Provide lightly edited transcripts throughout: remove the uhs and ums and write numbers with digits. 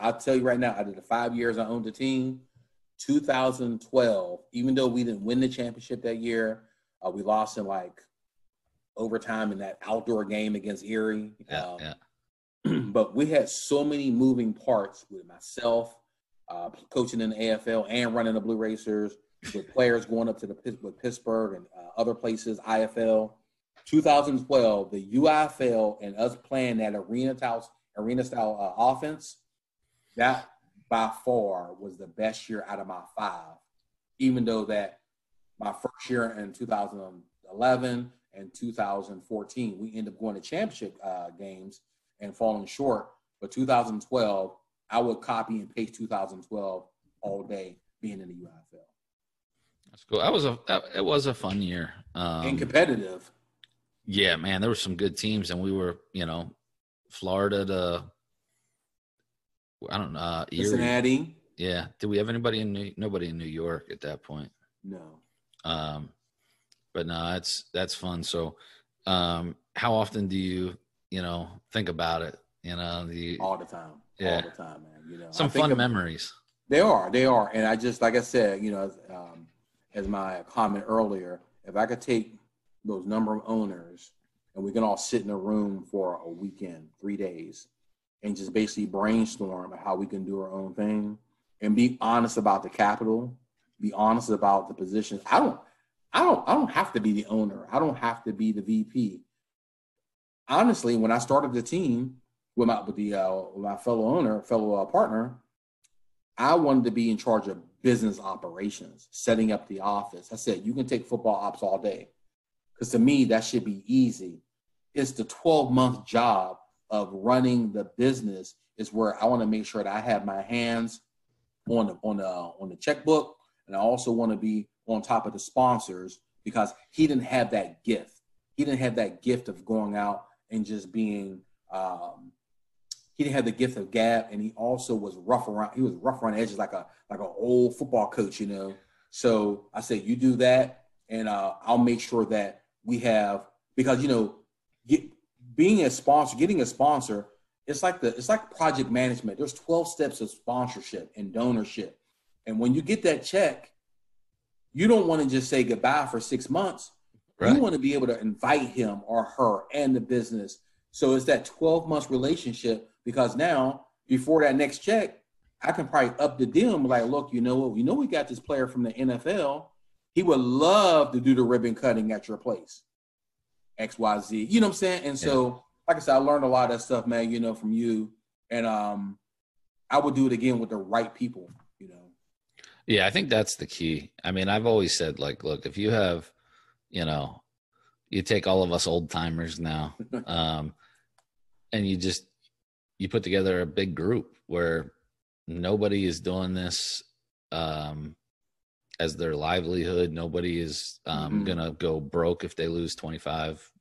I'll tell you right now, I did the 5 years I owned the team. 2012, even though we didn't win the championship that year, we lost in like overtime in that outdoor game against Erie. But we had so many moving parts with myself, coaching in the AFL and running the Blue Racers, with players going up to with Pittsburgh and other places, IFL. 2012, the UIFL and us playing that arena style offense, that by far was the best year out of my 5. Even though that my first year in 2011 and 2014, we ended up going to championship games and falling short. But 2012, I would copy and paste 2012 all day being in the UIFL. That's cool. It was a fun year. And competitive. Yeah, man, there were some good teams, and we were, Florida to, I don't know, Erie. Cincinnati. Yeah. Did we have nobody in New York at that point? No. But no, that's fun. So, how often do you, think about it? All the time. Yeah. All the time, man. Some fun memories. They are. And I just, like I said, as my comment earlier, if I could take those number of owners and we can all sit in a room for a weekend, 3 days, and just basically brainstorm how we can do our own thing and be honest about the capital, be honest about the position. I don't have to be the owner. I don't have to be the VP. Honestly, when I started the team with my fellow partner, I wanted to be in charge of business operations, setting up the office. I said, you can take football ops all day. Because to me, that should be easy. It's the 12-month job of running the business is where I want to make sure that I have my hands on the checkbook, and I also want to be on top of the sponsors, because he didn't have that gift. He didn't have that gift of going out and just being. He didn't have the gift of gab, and he also was rough around. He was rough around the edges, like an old football coach, So I said, you do that, and I'll make sure that we have, because getting a sponsor, it's like project management. There's 12 steps of sponsorship and donorship, and when you get that check, you don't want to just say goodbye for 6 months. Right. You want to be able to invite him or her and the business. So it's that 12-month relationship, because now before that next check, I can probably up the deal and be like, look, you know what? We got this player from the NFL. He would love to do the ribbon cutting at your place. XYZ. You know what I'm saying? And so, like I said, I learned a lot of that stuff, man, from you. And I would do it again with the right people, Yeah, I think that's the key. I mean, I've always said, like, look, if you have, you take all of us old timers now, and you put together a big group where nobody is doing this as their livelihood. Nobody is gonna go broke if they lose 25,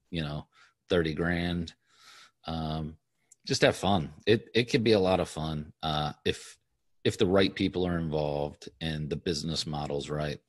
30 grand. Just have fun. It could be a lot of fun if the right people are involved and the business model's right.